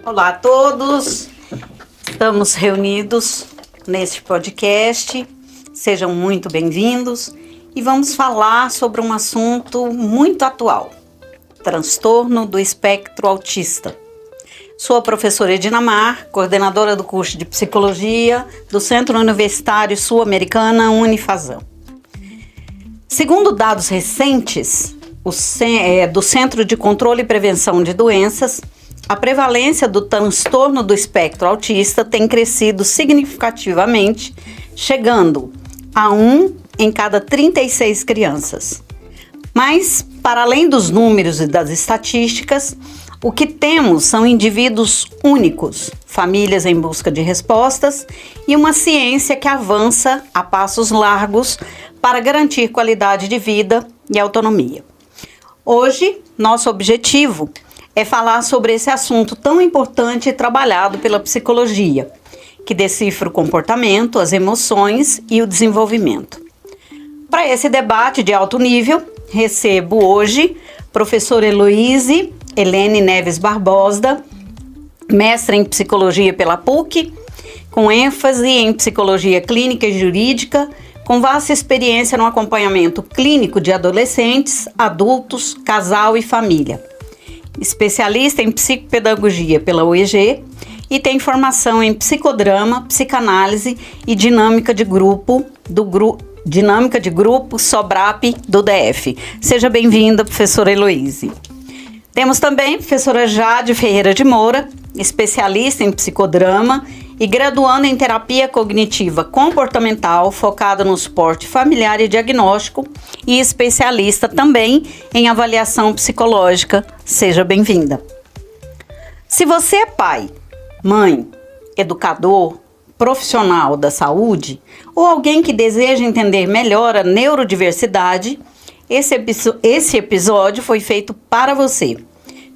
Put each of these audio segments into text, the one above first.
Olá a todos, estamos reunidos neste podcast, sejam muito bem-vindos e vamos falar sobre um assunto muito atual, transtorno do espectro autista. Sou a professora Edina Mar, coordenadora do curso de Psicologia do Centro Universitário Sul-Americana Unifasam. Segundo dados recentes do Centro de Controle e Prevenção de Doenças, a prevalência do transtorno do espectro autista tem crescido significativamente, chegando a 1 em cada 36 crianças. Mas, para além dos números e das estatísticas, o que temos são indivíduos únicos, famílias em busca de respostas e uma ciência que avança a passos largos para garantir qualidade de vida e autonomia. Hoje, nosso objetivo é falar sobre esse assunto tão importante e trabalhado pela psicologia, que decifra o comportamento, as emoções e o desenvolvimento. Para esse debate de alto nível, recebo hoje professora Heloíse Helene Neves Barbosa, mestra em psicologia pela PUC, com ênfase em psicologia clínica e jurídica, com vasta experiência no acompanhamento clínico de adolescentes, adultos, casal e família. Especialista em psicopedagogia pela UEG e tem formação em psicodrama, psicanálise e dinâmica de grupo SOBRAP do DF. Seja bem-vinda, professora Heloíse. Temos também a professora Jade Ferreira de Moura, especialista em psicodrama e graduando em terapia cognitiva comportamental, focada no suporte familiar e diagnóstico e especialista também em avaliação psicológica. Seja bem-vinda. Se você é pai, mãe, educador, profissional da saúde ou alguém que deseja entender melhor a neurodiversidade, esse episódio foi feito para você.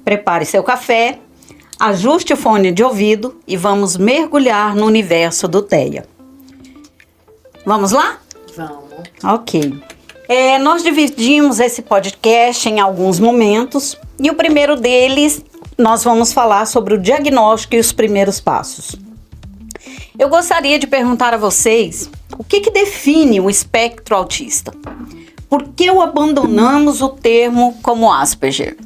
Prepare seu café, ajuste o fone de ouvido e vamos mergulhar no universo do TEA. Vamos lá? Vamos. Ok. Nós dividimos esse podcast em alguns momentos e o primeiro deles nós vamos falar sobre o diagnóstico e os primeiros passos. Eu gostaria de perguntar a vocês o que define o espectro autista? Por que abandonamos o termo como Asperger?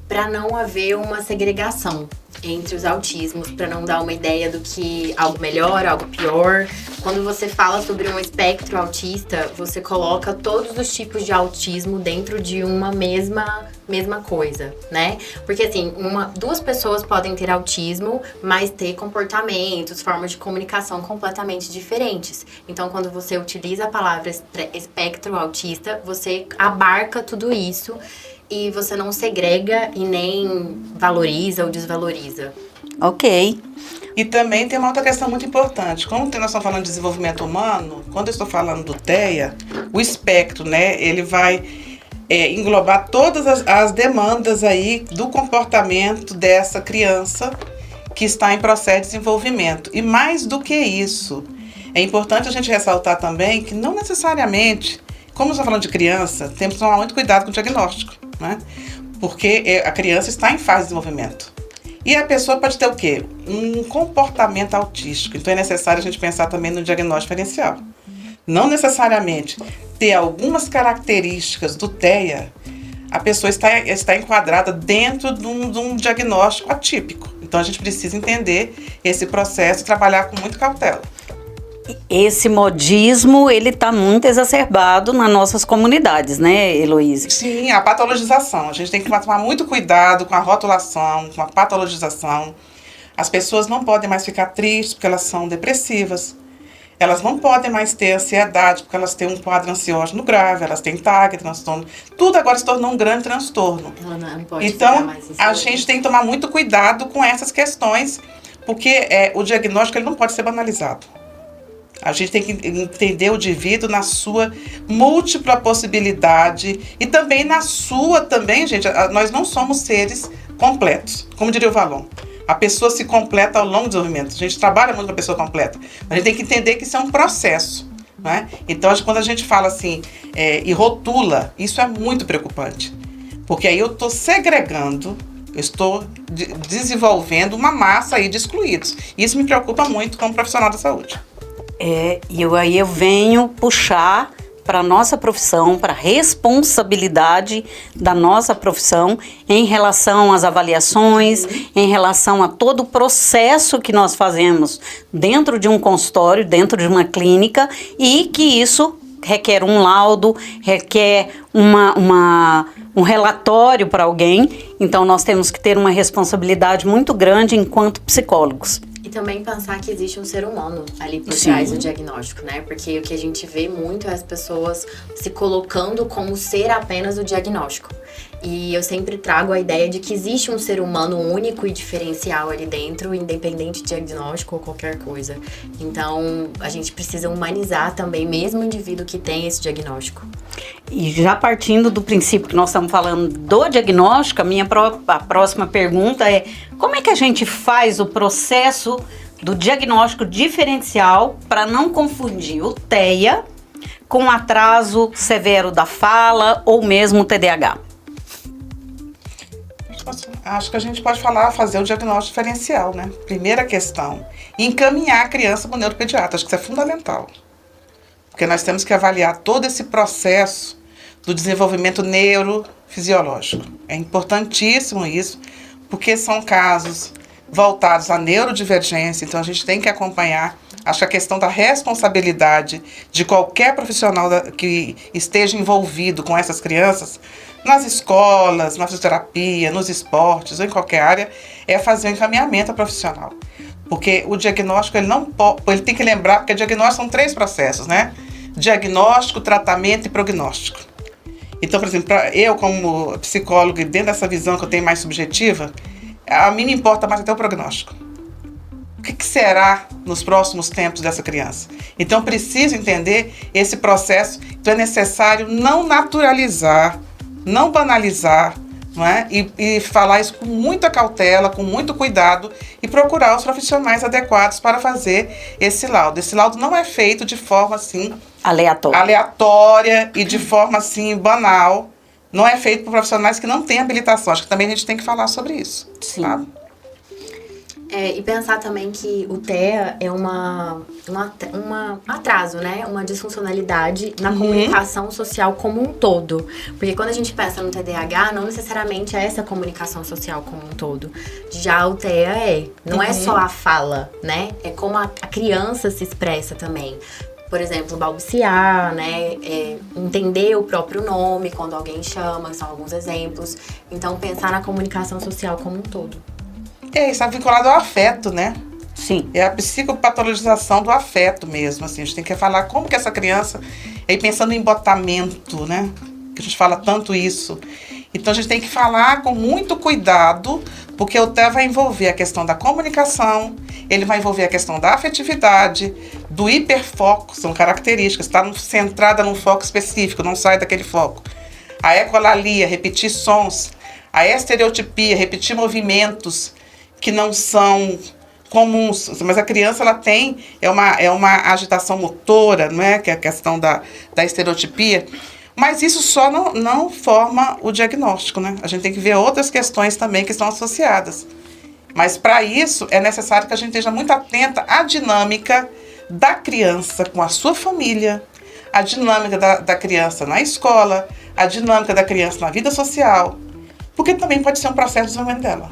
Para não haver uma segregação entre os autismos, para não dar uma ideia do que algo melhor, algo pior. Quando você fala sobre um espectro autista, você coloca todos os tipos de autismo dentro de uma mesma coisa, né? Porque assim, duas pessoas podem ter autismo, mas ter comportamentos, formas de comunicação completamente diferentes. Então, quando você utiliza a palavra espectro autista, você abarca tudo isso e você não segrega e nem valoriza ou desvaloriza. Ok. E também tem uma outra questão muito importante. Como nós estamos falando de desenvolvimento humano, quando eu estou falando do TEA, o espectro, né, ele vai englobar todas as demandas aí do comportamento dessa criança que está em processo de desenvolvimento. E mais do que isso, é importante a gente ressaltar também que não necessariamente, como nós estamos falando de criança, temos que tomar muito cuidado com o diagnóstico, né? Porque a criança está em fase de desenvolvimento. E a pessoa pode ter o quê? Um comportamento autístico. Então é necessário a gente pensar também no diagnóstico diferencial. Não necessariamente ter algumas características do TEA, a pessoa está enquadrada dentro de um diagnóstico atípico. Então a gente precisa entender esse processo e trabalhar com muita cautela. Esse modismo, ele está muito exacerbado nas nossas comunidades, né, Heloíse? Sim, a patologização. A gente tem que tomar muito cuidado com a rotulação, com a patologização. As pessoas não podem mais ficar tristes porque elas são depressivas. Elas não podem mais ter ansiedade porque elas têm um quadro ansiógeno grave, elas têm TAG, transtorno. Tudo agora se tornou um grande transtorno. Ela não pode então, mais a gente tem que tomar muito cuidado com essas questões, porque o diagnóstico ele não pode ser banalizado. A gente tem que entender o indivíduo na sua múltipla possibilidade e também na sua, gente, nós não somos seres completos, como diria o Valon. A pessoa se completa ao longo do desenvolvimento. A gente trabalha muito com a pessoa completa. A gente tem que entender que isso é um processo, né? Então, quando a gente fala assim e rotula, isso é muito preocupante. Porque aí eu estou segregando Eu estou desenvolvendo uma massa aí de excluídos. Isso me preocupa muito como profissional da saúde. E eu venho puxar para a nossa profissão, para a responsabilidade da nossa profissão em relação às avaliações, em relação a todo o processo que nós fazemos dentro de um consultório, dentro de uma clínica, e que isso requer um laudo, requer um relatório para alguém. Então nós temos que ter uma responsabilidade muito grande enquanto psicólogos. E também pensar que existe um ser humano ali por Sim. trás do diagnóstico, né? Porque o que a gente vê muito é as pessoas se colocando como ser apenas o diagnóstico. E eu sempre trago a ideia de que existe um ser humano único e diferencial ali dentro, independente de diagnóstico ou qualquer coisa. Então, a gente precisa humanizar também mesmo o indivíduo que tem esse diagnóstico. E já partindo do princípio que nós estamos falando do diagnóstico, a próxima pergunta é: como é que a gente faz o processo do diagnóstico diferencial para não confundir o TEA com atraso severo da fala ou mesmo TDAH? Acho que a gente pode fazer o diagnóstico diferencial, né? Primeira questão, encaminhar a criança para o neuropediatra. Acho que isso é fundamental. Porque nós temos que avaliar todo esse processo do desenvolvimento neurofisiológico. É importantíssimo isso, porque são casos voltados à neurodivergência, então a gente tem que acompanhar. Acho que a questão da responsabilidade de qualquer profissional que esteja envolvido com essas crianças, nas escolas, na fisioterapia, nos esportes ou em qualquer área, é fazer o encaminhamento profissional. Porque o diagnóstico, ele tem que lembrar, porque diagnóstico são 3 processos, né? Diagnóstico, tratamento e prognóstico. Então, por exemplo, eu como psicólogo, e dentro dessa visão que eu tenho mais subjetiva, a mim me importa mais até o prognóstico. O que será nos próximos tempos dessa criança? Então, preciso entender esse processo. Então, é necessário não naturalizar, não banalizar, não é? E falar isso com muita cautela, com muito cuidado e procurar os profissionais adequados para fazer esse laudo. Esse laudo não é feito de forma assim aleatória e de forma assim banal. Não é feito por profissionais que não têm habilitação. Acho que também a gente tem que falar sobre isso. Sim. Tá? E pensar também que o TEA é um atraso, né? Uma disfuncionalidade na comunicação social como um todo. Porque quando a gente pensa no TDAH, não necessariamente é essa comunicação social como um todo. Já o TEA não é só a fala, né? É como a criança se expressa também. Por exemplo, balbuciar, né? Entender o próprio nome quando alguém chama, são alguns exemplos. Então, pensar na comunicação social como um todo. Isso está vinculado ao afeto, né? Sim. É a psicopatologização do afeto mesmo, assim. A gente tem que falar como que essa criança... Aí pensando em embotamento, né? Que a gente fala tanto isso. Então, a gente tem que falar com muito cuidado, porque o TEA vai envolver a questão da comunicação, ele vai envolver a questão da afetividade, do hiperfoco, são características, está centrada num foco específico, não sai daquele foco. A ecolalia, repetir sons, a estereotipia, repetir movimentos que não são comuns, mas a criança ela tem uma agitação motora, não é? Que é a questão da estereotipia, mas isso só não forma o diagnóstico, né? A gente tem que ver outras questões também que estão associadas. Mas para isso é necessário que a gente esteja muito atenta à dinâmica da criança com a sua família, a dinâmica da criança na escola, a dinâmica da criança na vida social, porque também pode ser um processo de desenvolvimento dela.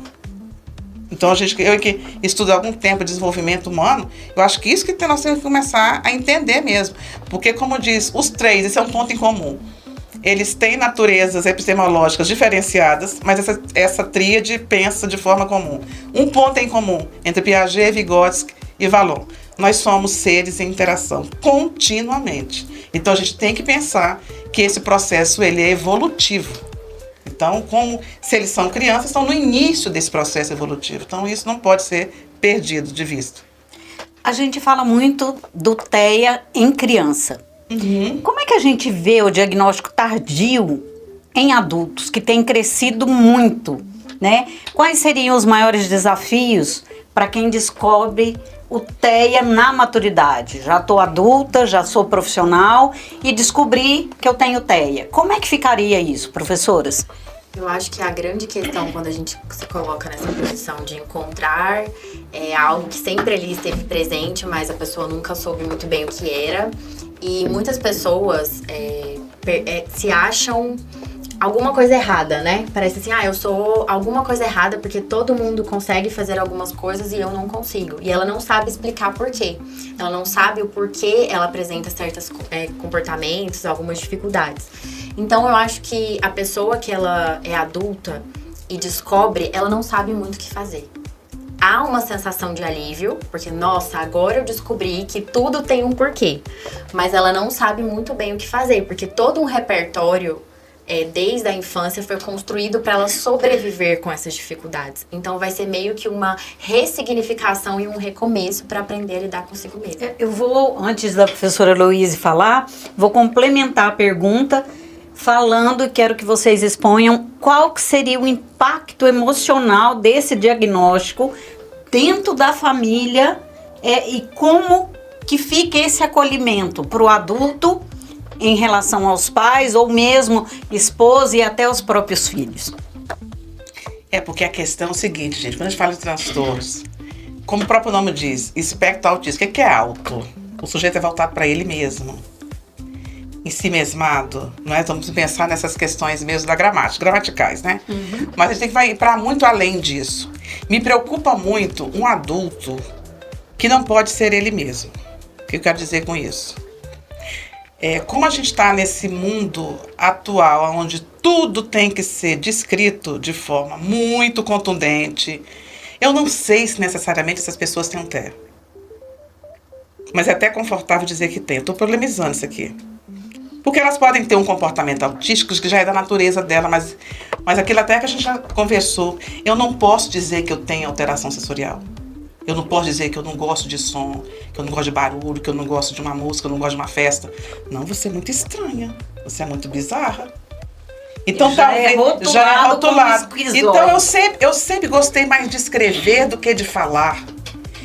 Então, eu que estudo há algum tempo desenvolvimento humano, eu acho que isso que nós temos que começar a entender mesmo. Porque, como diz, os 3, esse é um ponto em comum. Eles têm naturezas epistemológicas diferenciadas, mas essa tríade pensa de forma comum. Um ponto em comum entre Piaget, Vygotsky e Vallon. Nós somos seres em interação continuamente. Então, a gente tem que pensar que esse processo ele é evolutivo. Então, se eles são crianças, estão no início desse processo evolutivo. Então, isso não pode ser perdido de vista. A gente fala muito do TEA em criança. Como é que a gente vê o diagnóstico tardio em adultos, que tem crescido muito, né? Quais seriam os maiores desafios para quem descobre o TEA na maturidade? Já estou adulta, já sou profissional e descobri que eu tenho TEA. Como é que ficaria isso, professoras? Eu acho que a grande questão quando a gente se coloca nessa posição de encontrar algo que sempre ali esteve presente, mas a pessoa nunca soube muito bem o que era. E muitas pessoas se acham alguma coisa errada, né? Parece assim, eu sou alguma coisa errada porque todo mundo consegue fazer algumas coisas e eu não consigo. E ela não sabe explicar por quê. Ela não sabe o porquê ela apresenta certos comportamentos, algumas dificuldades. Então eu acho que a pessoa que ela é adulta e descobre, ela não sabe muito o que fazer. Há uma sensação de alívio, porque, nossa, agora eu descobri que tudo tem um porquê. Mas ela não sabe muito bem o que fazer, porque todo um repertório, desde a infância, foi construído para ela sobreviver com essas dificuldades. Então vai ser meio que uma ressignificação e um recomeço para aprender a lidar consigo mesma. Eu vou, antes da professora Heloíse falar, vou complementar a pergunta falando e quero que vocês exponham qual que seria o impacto emocional desse diagnóstico dentro da família e como que fica esse acolhimento para o adulto em relação aos pais ou mesmo esposa e até os próprios filhos. Porque a questão é o seguinte, gente, quando a gente fala de transtornos, como o próprio nome diz, espectro autista, o que é auto? O sujeito é voltado para ele mesmo. Em si mesmado, não é? Vamos pensar nessas questões mesmo da gramática, gramaticais, né? Uhum. Mas a gente vai ir para muito além disso. Me preocupa muito um adulto que não pode ser ele mesmo. O que eu quero dizer com isso? Como a gente está nesse mundo atual, onde tudo tem que ser descrito de forma muito contundente, eu não sei se necessariamente essas pessoas têm um TEA. Mas é até confortável dizer que tem. Eu estou problematizando isso aqui. Porque elas podem ter um comportamento autístico que já é da natureza dela, mas aquilo até que a gente já conversou. Eu não posso dizer que eu tenho alteração sensorial. Eu não posso dizer que eu não gosto de som, que eu não gosto de barulho, que eu não gosto de uma música, que eu não gosto de uma festa. Não, você é muito estranha, você é muito bizarra. Então já é rotulado. Então eu sempre gostei mais de escrever do que de falar.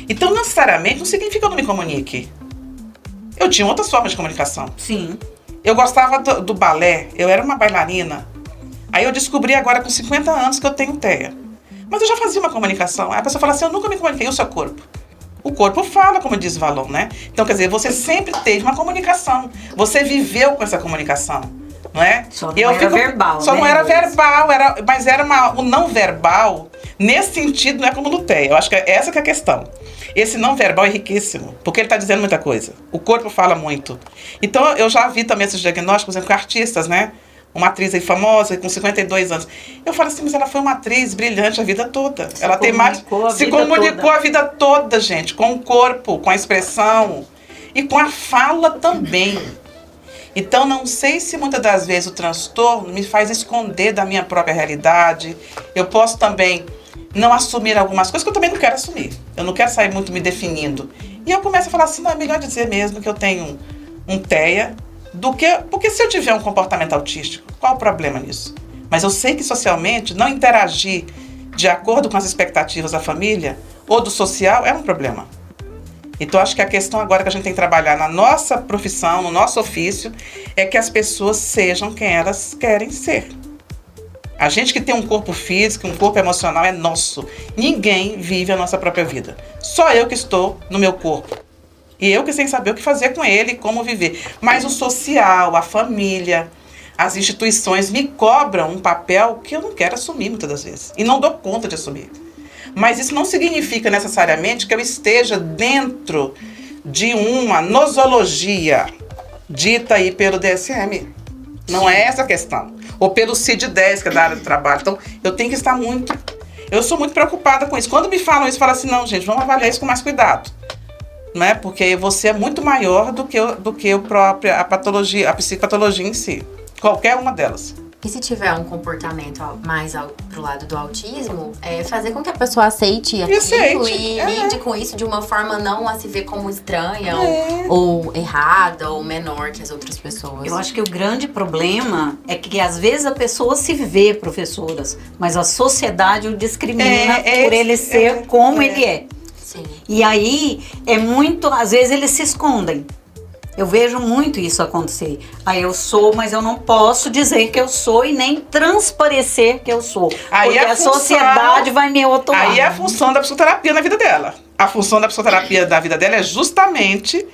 Então, necessariamente, não significa que eu não me comunique. Eu tinha outras formas de comunicação. Sim. Eu gostava do balé, eu era uma bailarina. Aí eu descobri agora com 50 anos que eu tenho TEA. Mas eu já fazia uma comunicação. Aí a pessoa fala assim, eu nunca me comuniquei, e o seu corpo? O corpo fala, como diz Valon, né? Então, quer dizer, você sempre teve uma comunicação. Você viveu com essa comunicação, não é? Só não era verbal, Só né? não era verbal, mas era o não verbal, nesse sentido, não é como no TEA. Eu acho que essa que é a questão. Esse não verbal é riquíssimo, porque ele está dizendo muita coisa. O corpo fala muito. Então, eu já vi também esses diagnósticos, por exemplo, com artistas, né? Uma atriz aí famosa, com 52 anos. Eu falo assim, mas ela foi uma atriz brilhante a vida toda. Ela se comunicou a vida toda, gente, com o corpo, com a expressão e com a fala também. Então, não sei se muitas das vezes o transtorno me faz esconder da minha própria realidade. Eu posso também não assumir algumas coisas que eu também não quero assumir. Eu não quero sair muito me definindo. E eu começo a falar assim, não, é melhor dizer mesmo que eu tenho um TEA, porque se eu tiver um comportamento autístico, qual o problema nisso? Mas eu sei que socialmente não interagir de acordo com as expectativas da família ou do social é um problema. Então acho que a questão agora que a gente tem que trabalhar na nossa profissão, no nosso ofício, é que as pessoas sejam quem elas querem ser. A gente que tem um corpo físico, um corpo emocional é nosso. Ninguém vive a nossa própria vida. Só eu que estou no meu corpo. E eu que sei saber o que fazer com ele, como viver. Mas o social, a família, as instituições me cobram um papel que eu não quero assumir muitas das vezes. E não dou conta de assumir. Mas isso não significa necessariamente que eu esteja dentro de uma nosologia dita aí pelo DSM. Não é essa a questão. Ou pelo CID-10, que é da área do trabalho. Então, eu tenho que estar muito... Eu sou muito preocupada com isso. Quando me falam isso, eu falo assim, não, gente, vamos avaliar isso com mais cuidado. Não é? Porque você é muito maior do que a patologia, a psicopatologia em si. Qualquer uma delas. E se tiver um comportamento mais pro lado do autismo, fazer com que a pessoa aceite aquilo e lide com isso de uma forma não a se ver como estranha ou errada ou menor que as outras pessoas. Eu acho que o grande problema é que às vezes a pessoa se vê professoras, mas a sociedade o discrimina por ele ser como ele é. Sim. E aí, às vezes eles se escondem. Eu vejo muito isso acontecer. Aí eu sou, mas eu não posso dizer que eu sou e nem transparecer que eu sou. Aí porque a função, sociedade vai me otomar. Aí é a função da psicoterapia na vida dela. A função da psicoterapia da vida dela é justamente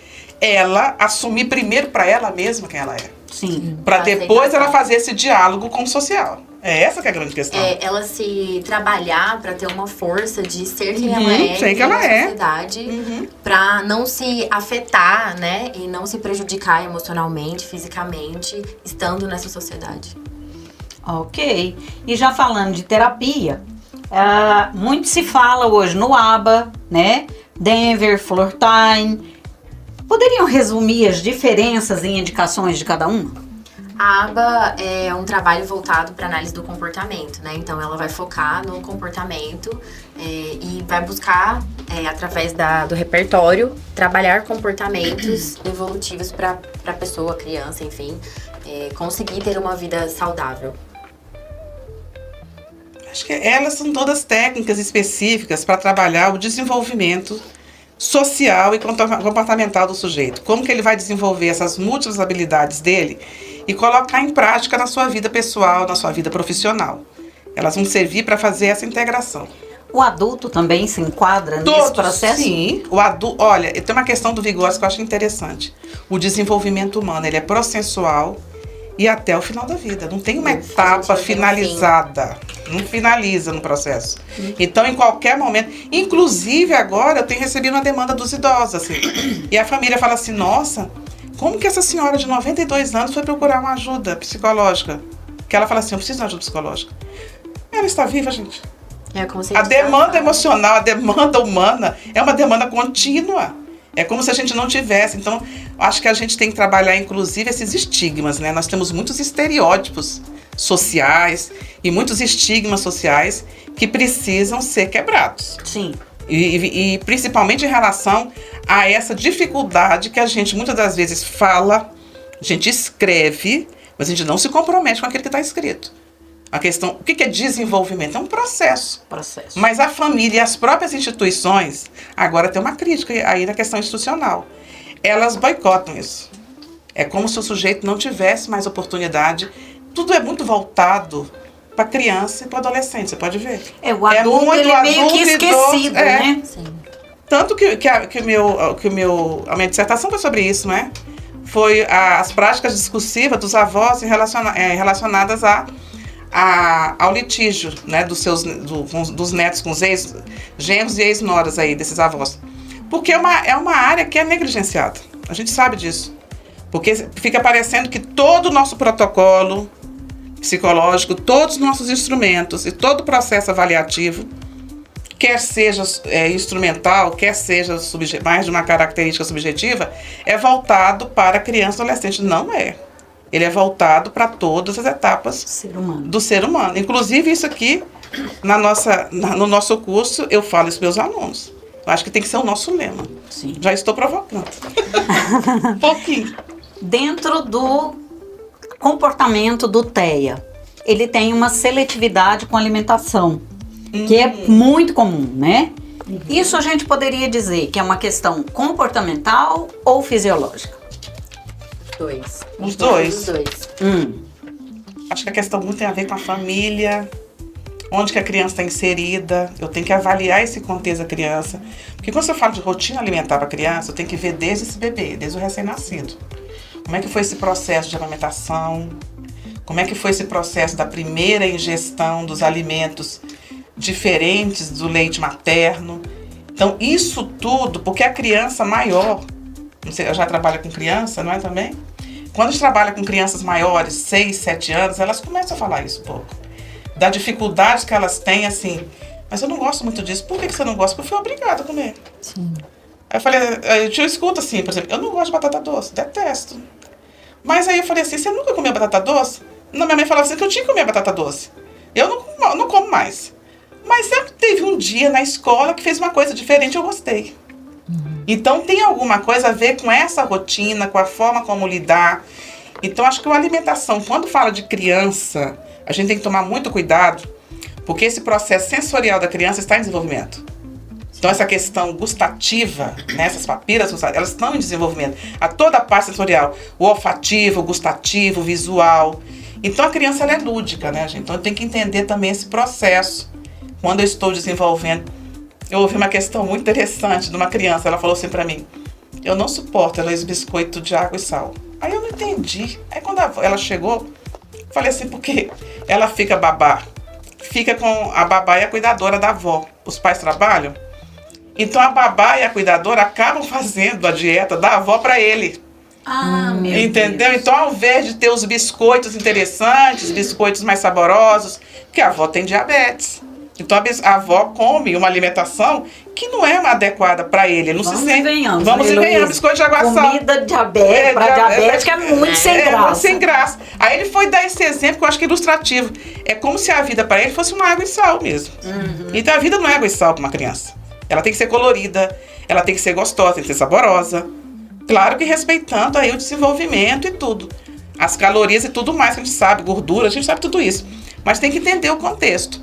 ela assumir primeiro para ela mesma quem ela é. Sim. Para depois ela fazer esse diálogo com o social. É essa que é a grande questão. É ela se trabalhar para ter uma força de ser quem ela é ser quem ela na é. sociedade, para não se afetar, né, e não se prejudicar emocionalmente, fisicamente, estando nessa sociedade. Ok. E já falando de terapia, muito se fala hoje no ABA, né? Denver, Flortine. Poderiam resumir as diferenças e indicações de cada uma? A aba é um trabalho voltado para análise do comportamento, né? Então ela vai focar no comportamento e vai buscar, através do repertório, trabalhar comportamentos evolutivos para a pessoa, criança, enfim, conseguir ter uma vida saudável. Acho que elas são todas técnicas específicas para trabalhar o desenvolvimento social e comportamental do sujeito. Como que ele vai desenvolver essas múltiplas habilidades dele e colocar em prática na sua vida pessoal, na sua vida profissional. Elas vão servir para fazer essa integração. O adulto também se enquadra nesse processo? Sim. O adulto, olha, tem uma questão do Vygotsky que eu acho interessante. O desenvolvimento humano, ele é processual e até o final da vida. Não tem uma etapa finalizada. Não finaliza no processo. Então, em qualquer momento... Inclusive, agora, eu tenho recebido uma demanda dos idosos, assim. E a família fala assim, nossa, como que essa senhora de 92 anos foi procurar uma ajuda psicológica? Que ela fala assim, eu preciso de uma ajuda psicológica. Ela está viva, gente. A demanda emocional, a demanda humana é uma demanda contínua. É como se a gente não tivesse. Então, acho que a gente tem que trabalhar, inclusive, esses estigmas, né? Nós temos muitos estereótipos sociais e muitos estigmas sociais que precisam ser quebrados. Sim. E principalmente em relação a essa dificuldade que a gente muitas das vezes fala, a gente escreve, mas a gente não se compromete com aquilo que está escrito. A questão, o que é desenvolvimento? É um processo. Mas a família e as próprias instituições, agora tem uma crítica aí na questão institucional. Elas boicotam isso. É como se o sujeito não tivesse mais oportunidade. Tudo é muito voltado para criança e para adolescente, você pode ver. O adulto, ele é meio que esquecido, né? Sim. Tanto que a minha dissertação foi sobre isso, né? Foi as práticas discursivas dos avós relacionadas ao litígio, né, dos netos com os ex-genros e ex-noras aí, desses avós. Porque é uma área que é negligenciada. A gente sabe disso. Porque fica parecendo que todo o nosso protocolo psicológico, todos os nossos instrumentos e todo o processo avaliativo, quer seja instrumental, quer seja mais de uma característica subjetiva, é voltado para criança e adolescente. Não é. Ele é voltado para todas as etapas do ser humano. Inclusive, isso aqui, no nosso curso, eu falo isso para meus alunos. Eu acho que tem que ser o nosso lema. Sim. Já estou provocando. Um pouquinho. Dentro do comportamento do TEA, ele tem uma seletividade com alimentação, que é muito comum, né? Isso a gente poderia dizer que é uma questão comportamental ou fisiológica? Os dois. Acho que a questão muito tem a ver com a família, onde que a criança está inserida. Eu tenho que avaliar esse contexto da criança. Porque quando eu falo de rotina alimentar para a criança, eu tenho que ver desde esse bebê, desde o recém-nascido. Como é que foi esse processo de amamentação? Como é que foi esse processo da primeira ingestão dos alimentos diferentes do leite materno? Então, isso tudo, porque a criança maior, não sei, eu já trabalho com criança, não é também? Quando a gente trabalha com crianças maiores, 6, 7 anos, elas começam a falar isso um pouco. Da dificuldade que elas têm, assim, mas eu não gosto muito disso. Por que você não gosta? Porque eu fui obrigada a comer. Sim. Aí eu falei, eu escuto assim, por exemplo, eu não gosto de batata doce, detesto. Mas aí eu falei assim, você nunca comeu batata doce? Não, minha mãe falava assim que eu tinha que comer batata doce. Eu não como mais. Mas sempre teve um dia na escola que fez uma coisa diferente e eu gostei. Então tem alguma coisa a ver com essa rotina, com a forma como lidar. Então acho que a alimentação, quando fala de criança, a gente tem que tomar muito cuidado, porque esse processo sensorial da criança está em desenvolvimento. Então, essa questão gustativa, né, essas papilas gustativas, elas estão em desenvolvimento. A toda a parte sensorial, o olfativo, o gustativo, o visual. Então, a criança ela é lúdica, né, gente? Então, eu tenho que entender também esse processo. Quando eu estou desenvolvendo, eu ouvi uma questão muito interessante de uma criança. Ela falou assim pra mim: eu não suporto esse biscoito de água e sal. Aí eu não entendi. Aí, quando ela chegou, eu falei assim: por quê? Ela fica babá. Fica com a babá e a cuidadora da avó. Os pais trabalham. Então a babá e a cuidadora acabam fazendo a dieta da avó para ele. Meu Entendeu? Deus. Então, ao invés de ter os biscoitos interessantes, biscoitos mais saborosos, porque a avó tem diabetes. Então a avó come uma alimentação que não é uma adequada para ele. Ele não Vamos se sente. e venhamos, Vamos e Heloísa. venhamos, biscoito de água sal. Comida para diabética é muito sem É graça. muito sem graça. Aí ele foi dar esse exemplo que eu acho que é ilustrativo. É como se a vida para ele fosse uma água e sal mesmo. Então a vida não é água e sal para uma criança. Ela tem que ser colorida, ela tem que ser gostosa, tem que ser saborosa. Claro que respeitando aí o desenvolvimento e tudo. As calorias e tudo mais que a gente sabe, gordura, a gente sabe tudo isso. Mas tem que entender o contexto.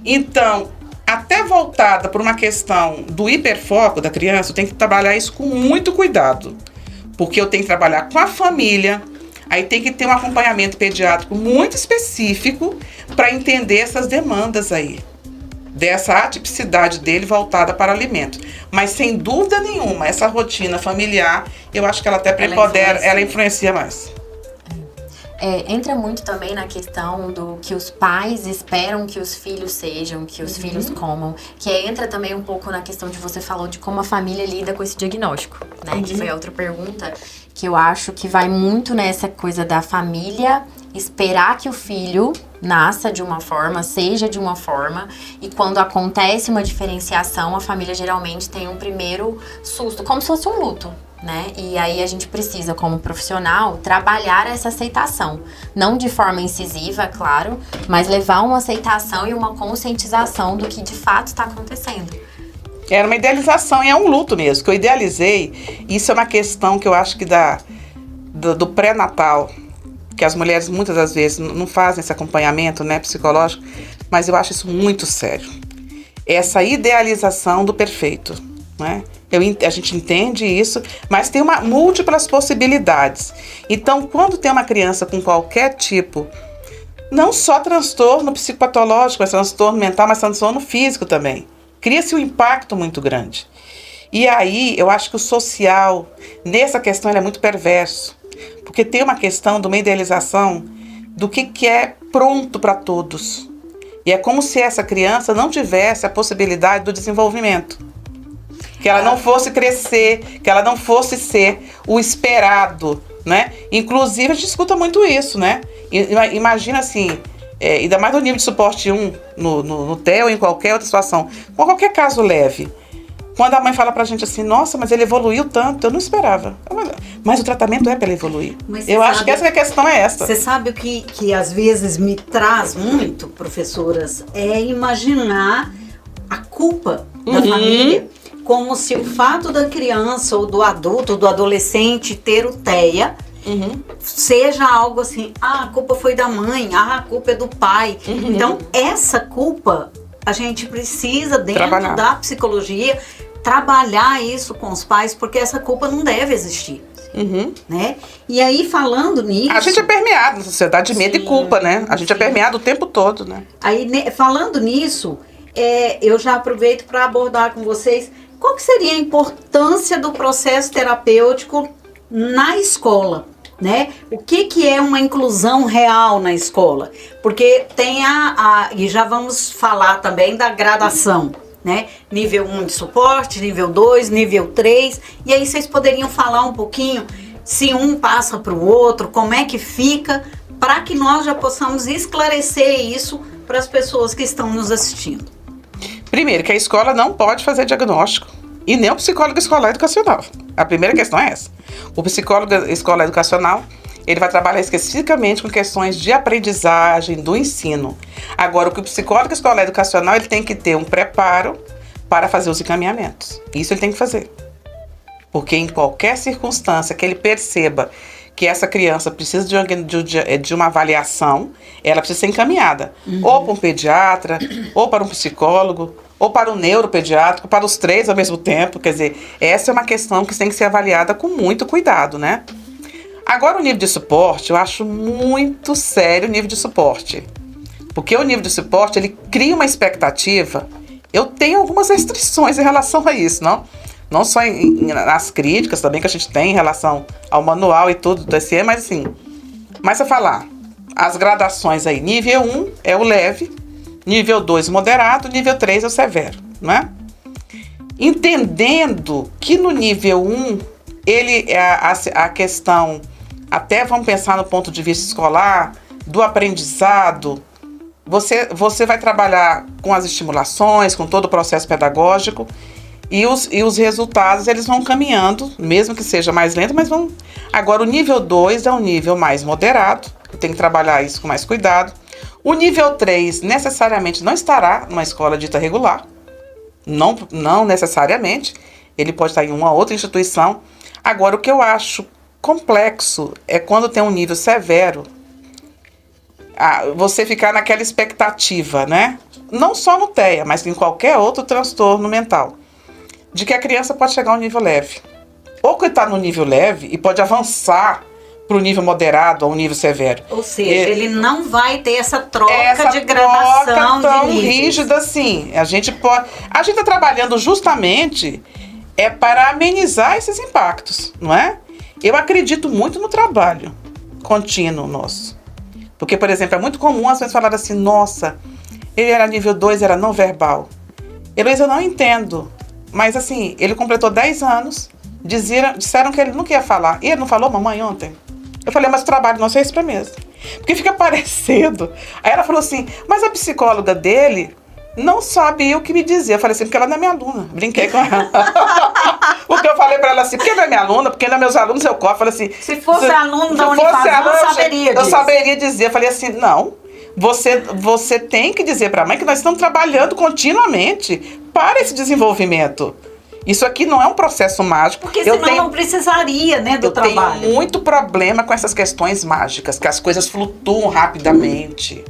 Então, até voltada por uma questão do hiperfoco da criança, eu tenho que trabalhar isso com muito cuidado. Porque eu tenho que trabalhar com a família, aí tem que ter um acompanhamento pediátrico muito específico para entender essas demandas aí. Dessa atipicidade dele voltada para o alimento. Mas, sem dúvida nenhuma, essa rotina familiar, eu acho que ela até prepondera, ela influencia mais. Entra muito também na questão do que os pais esperam que os filhos sejam, que os filhos comam, que entra também um pouco na questão de você falou de como a família lida com esse diagnóstico, né? Que foi a outra pergunta, que eu acho que vai muito nessa coisa da família esperar que o filho nasça de uma forma, seja de uma forma, e quando acontece uma diferenciação, a família geralmente tem um primeiro susto, como se fosse um luto, né? E aí a gente precisa, como profissional, trabalhar essa aceitação. Não de forma incisiva, claro, mas levar uma aceitação e uma conscientização do que de fato está acontecendo. Era uma idealização e é um luto mesmo, que eu idealizei. Isso é uma questão que eu acho que do pré-natal, que as mulheres muitas das vezes não fazem esse acompanhamento, né, psicológico, mas eu acho isso muito sério. Essa idealização do perfeito, né? A gente entende isso, mas tem múltiplas possibilidades. Então, quando tem uma criança com qualquer tipo, não só transtorno psicopatológico, mas transtorno mental, mas transtorno físico também, cria-se um impacto muito grande. E aí, eu acho que o social, nessa questão, ele é muito perverso. Porque tem uma questão de uma idealização do que é pronto para todos. E é como se essa criança não tivesse a possibilidade do desenvolvimento. Que ela não fosse crescer, que ela não fosse ser o esperado, né? Inclusive, a gente escuta muito isso, né? Imagina assim, ainda mais no nível de suporte 1, no TEA ou em qualquer outra situação, com qualquer caso leve. Quando a mãe fala pra gente assim, nossa, mas ele evoluiu tanto, eu não esperava. Mas o tratamento é pra ele evoluir. Eu acho que essa questão é essa. Você sabe o que às vezes me traz muito, professoras, é imaginar a culpa da família, como se o fato da criança ou do adulto, do adolescente ter o TEA, seja algo assim, a culpa foi da mãe, a culpa é do pai. Então, essa culpa, a gente precisa, dentro da psicologia, trabalhar isso com os pais, porque essa culpa não deve existir. Né? E aí, falando nisso... A gente é permeado na sociedade de medo e culpa, né? A gente é permeado o tempo todo, né? Aí, falando nisso, eu já aproveito para abordar com vocês qual que seria a importância do processo terapêutico na escola, né? O que é uma inclusão real na escola? Porque tem e já vamos falar também da gradação, né? Nível 1 de suporte, nível 2, nível 3. E aí vocês poderiam falar um pouquinho se um passa para o outro, como é que fica, para que nós já possamos esclarecer isso para as pessoas que estão nos assistindo. Primeiro, que a escola não pode fazer diagnóstico. E nem o psicólogo escolar educacional. A primeira questão é essa. O psicólogo escolar educacional, ele vai trabalhar especificamente com questões de aprendizagem, do ensino. Agora, o que o psicólogo escolar educacional, ele tem que ter um preparo para fazer os encaminhamentos. Isso ele tem que fazer. Porque em qualquer circunstância que ele perceba que essa criança precisa de uma avaliação, ela precisa ser encaminhada. Ou para um pediatra, ou para um psicólogo, ou para o neuropediátrico, para os três ao mesmo tempo. Quer dizer, essa é uma questão que tem que ser avaliada com muito cuidado, né? Agora, o nível de suporte, eu acho muito sério o nível de suporte. Porque o nível de suporte, ele cria uma expectativa. Eu tenho algumas restrições em relação a isso, não? Não só nas críticas também que a gente tem em relação ao manual e tudo do TSE, mas assim, mas se eu falar, as gradações aí, nível 1 é o leve, nível 2 moderado, nível 3 é o severo, né? Entendendo que no nível 1, ele a questão, até vamos pensar no ponto de vista escolar, do aprendizado, você vai trabalhar com as estimulações, com todo o processo pedagógico, e os resultados, eles vão caminhando, mesmo que seja mais lento, mas vão... Agora, o nível 2 é um nível mais moderado, tem que trabalhar isso com mais cuidado. O nível 3, necessariamente, não estará numa escola dita regular, não necessariamente, ele pode estar em uma outra instituição. Agora, o que eu acho complexo é quando tem um nível severo, você ficar naquela expectativa, né? Não só no TEA, mas em qualquer outro transtorno mental, de que a criança pode chegar a um nível leve. Ou que está no nível leve e pode avançar para o nível moderado ou um nível severo. Ou seja, ele não vai ter essa troca de gradação tão de níveis. rígida assim. A gente está trabalhando justamente para amenizar esses impactos, não é? Eu acredito muito no trabalho contínuo nosso. Porque, por exemplo, é muito comum as pessoas falarem assim, nossa, ele era nível 2, era não verbal. Heloísa, eu não entendo. Mas assim, ele completou 10 anos, disseram que ele nunca ia falar. E ele não falou, mamãe, ontem? Eu falei, mas o trabalho nosso é isso pra mesmo. Porque fica parecendo. Aí ela falou assim, mas a psicóloga dele não sabia o que me dizer. Eu falei assim, porque ela não é minha aluna. Brinquei com ela. Porque eu falei pra ela assim, porque ela é minha aluna, porque ela é meus alunos, eu corro. Eu falei assim, se fosse aluno da Unifaz, eu saberia dizer. Eu falei assim, não. Você tem que dizer para a mãe que nós estamos trabalhando continuamente para esse desenvolvimento. Isso aqui não é um processo mágico. Porque senão não precisaria, né, do trabalho. Eu tenho muito problema com essas questões mágicas, que as coisas flutuam rapidamente.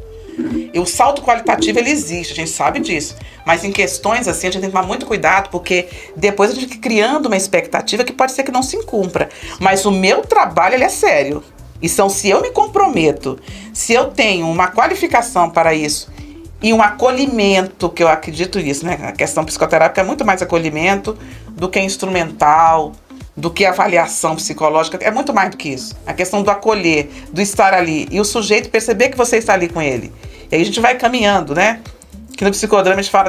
E o salto qualitativo, ele existe, a gente sabe disso. Mas em questões assim, a gente tem que tomar muito cuidado, porque depois a gente fica criando uma expectativa que pode ser que não se cumpra. Mas o meu trabalho, ele é sério. Então, se eu me comprometo, se eu tenho uma qualificação para isso e um acolhimento, que eu acredito nisso, né? A questão psicoterápica é muito mais acolhimento do que instrumental, do que avaliação psicológica, é muito mais do que isso. A questão do acolher, do estar ali e o sujeito perceber que você está ali com ele. E aí a gente vai caminhando, né? Que no psicodrama a gente fala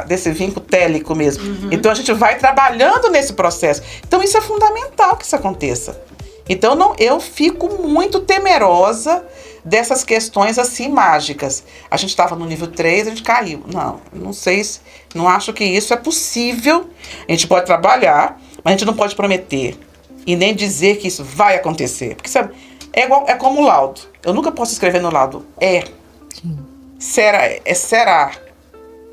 desse vínculo télico mesmo. Uhum. Então a gente vai trabalhando nesse processo. Então isso é fundamental que isso aconteça. Então eu fico muito temerosa dessas questões assim mágicas. A gente estava no nível 3, a gente caiu. Não sei, não acho que isso é possível. A gente pode trabalhar, mas a gente não pode prometer e nem dizer que isso vai acontecer. Porque sabe, é como o laudo. Eu nunca posso escrever no laudo. Sim. Será.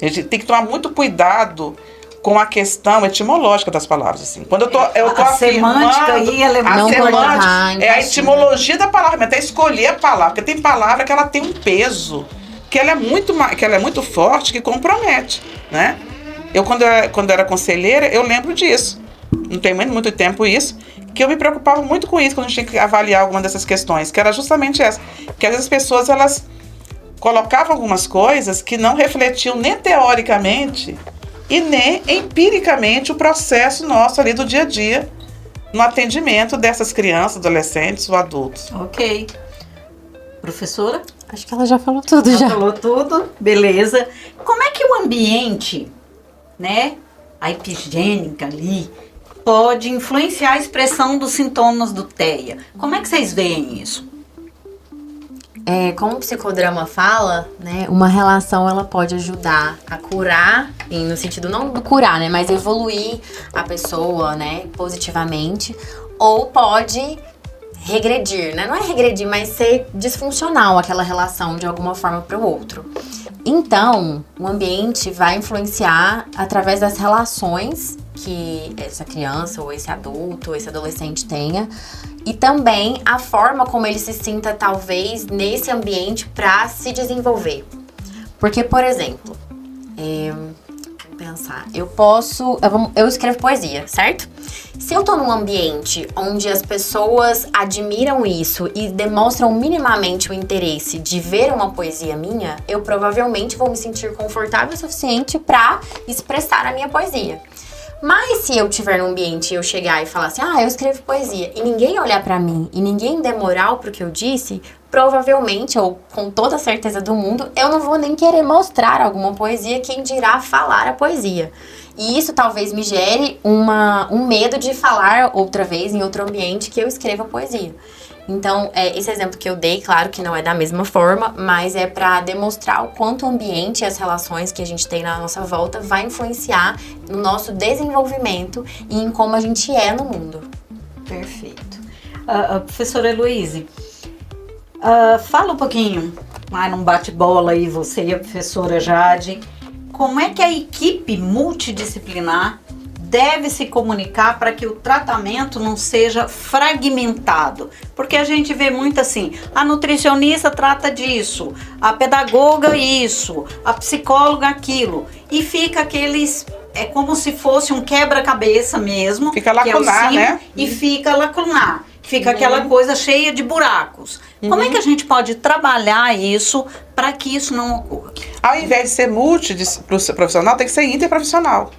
A gente tem que tomar muito cuidado com a questão etimológica das palavras, assim. Quando eu tô a semântica aí, ela é muito importante. É a etimologia da palavra, até escolher a palavra, porque tem palavra que ela tem um peso, que ela é muito forte, que compromete, né? Eu, quando era conselheira, eu lembro disso. Não tem muito tempo isso, que eu me preocupava muito com isso, quando a gente tinha que avaliar alguma dessas questões, que era justamente essa. Que às vezes as pessoas, elas colocavam algumas coisas que não refletiam nem teoricamente e nem empiricamente o processo nosso ali do dia a dia no atendimento dessas crianças, adolescentes ou adultos. Ok. Professora? Acho que ela já falou tudo. Já falou tudo, beleza. Como é que o ambiente, né, a epigênica ali, pode influenciar a expressão dos sintomas do TEA? Como é que vocês veem isso? Como o psicodrama fala, né, uma relação ela pode ajudar a curar, no sentido não do curar, né, mas evoluir a pessoa, né, positivamente, ou pode regredir, né, não é regredir, mas ser disfuncional aquela relação de alguma forma para o outro. Então, o ambiente vai influenciar através das relações que essa criança, ou esse adulto, ou esse adolescente tenha, e também a forma como ele se sinta, talvez, nesse ambiente para se desenvolver. Porque, por exemplo, pensar. Eu escrevo poesia, certo? Se eu tô num ambiente onde as pessoas admiram isso e demonstram minimamente o interesse de ver uma poesia minha, eu provavelmente vou me sentir confortável o suficiente pra expressar a minha poesia. Mas se eu estiver num ambiente e eu chegar e falar assim, eu escrevo poesia, e ninguém olhar pra mim, e ninguém der moral pro que eu disse, provavelmente, ou com toda a certeza do mundo, eu não vou nem querer mostrar alguma poesia, quem dirá falar a poesia. E isso talvez me gere um medo de falar outra vez, em outro ambiente, que eu escreva poesia. Então, esse exemplo que eu dei, claro que não é da mesma forma, mas é para demonstrar o quanto o ambiente e as relações que a gente tem na nossa volta vai influenciar no nosso desenvolvimento e em como a gente é no mundo. Perfeito. Professora Heloíse, fala um pouquinho, num bate-bola aí, você e a professora Jade, como é que a equipe multidisciplinar deve se comunicar para que o tratamento não seja fragmentado? Porque a gente vê muito assim, a nutricionista trata disso, a pedagoga isso, a psicóloga aquilo, e fica aqueles... É como se fosse um quebra-cabeça mesmo. Fica lacunar, né? E fica lacunar. Fica aquela coisa cheia de buracos. Como é que a gente pode trabalhar isso para que isso não ocorra? Ao invés de ser multiprofissional, tem que ser interprofissional.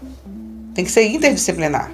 Tem que ser interdisciplinar.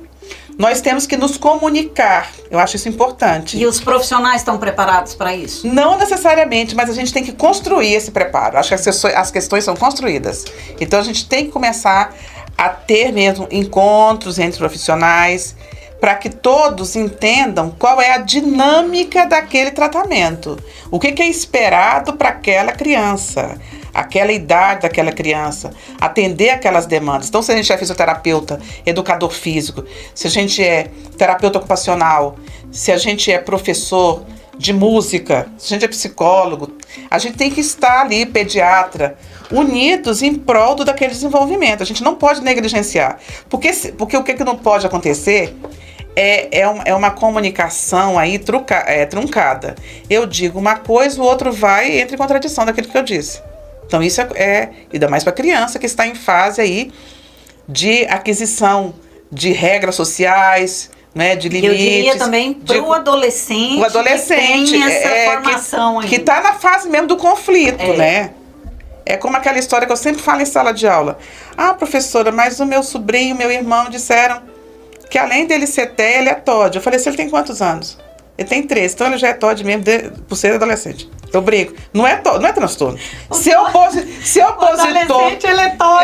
Nós temos que nos comunicar. Eu acho isso importante. E os profissionais estão preparados para isso? Não necessariamente, mas a gente tem que construir esse preparo. Acho que as questões são construídas. Então a gente tem que começar a ter mesmo encontros entre profissionais, para que todos entendam qual é a dinâmica daquele tratamento. O que é esperado para aquela criança, aquela idade daquela criança, atender aquelas demandas. Então, se a gente é fisioterapeuta, educador físico, se a gente é terapeuta ocupacional, se a gente é professor de música, se a gente é psicólogo, a gente tem que estar ali, pediatra, unidos em prol daquele desenvolvimento. A gente não pode negligenciar. Porque o que não pode acontecer é uma comunicação aí truncada. Eu digo uma coisa, o outro vai e entra em contradição daquilo que eu disse. Então isso ainda mais para a criança que está em fase aí de aquisição de regras sociais, né, de limites. Eu diria também para o adolescente, que tem essa formação aí. Que está na fase mesmo do conflito, né? É como aquela história que eu sempre falo em sala de aula. Professora, mas o meu sobrinho, meu irmão disseram que além dele ser TEA, ele é TOD. Eu falei, ele tem quantos anos? Ele tem 13, então ele já é TOD mesmo por ser adolescente. Eu brinco. Não é transtorno. Se opositor... ele é TOD.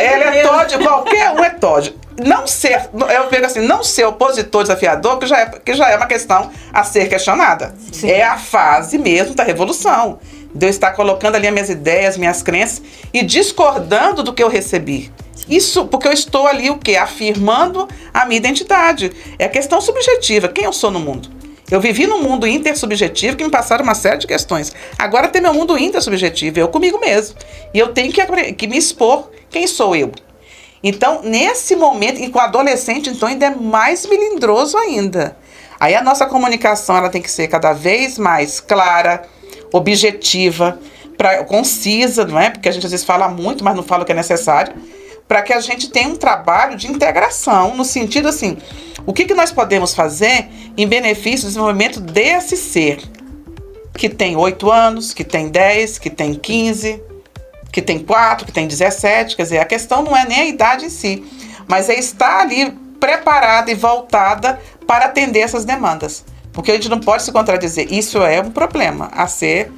Ele é TOD, qualquer um é TOD. Eu vejo assim, não ser opositor desafiador, que já é uma questão a ser questionada. Sim. É a fase mesmo da revolução. De eu estar colocando ali as minhas ideias, minhas crenças e discordando do que eu recebi. Isso porque eu estou ali afirmando a minha identidade. É a questão subjetiva, quem eu sou no mundo. Eu vivi num mundo intersubjetivo que me passaram uma série de questões. Agora tem meu mundo intersubjetivo, eu comigo mesmo. E eu tenho que me expor quem sou eu. Então, nesse momento, e com o adolescente, então, ainda é mais melindroso ainda. Aí a nossa comunicação ela tem que ser cada vez mais clara, objetiva, concisa, não é? Porque a gente às vezes fala muito, mas não fala o que é necessário, para que a gente tenha um trabalho de integração, no sentido assim, o que nós podemos fazer em benefício do desenvolvimento desse ser, que tem 8 anos, que tem 10, que tem 15, que tem 4, que tem 17, quer dizer, a questão não é nem a idade em si, mas é estar ali preparada e voltada para atender essas demandas. Porque a gente não pode se contradizer. Isso é um problema a ser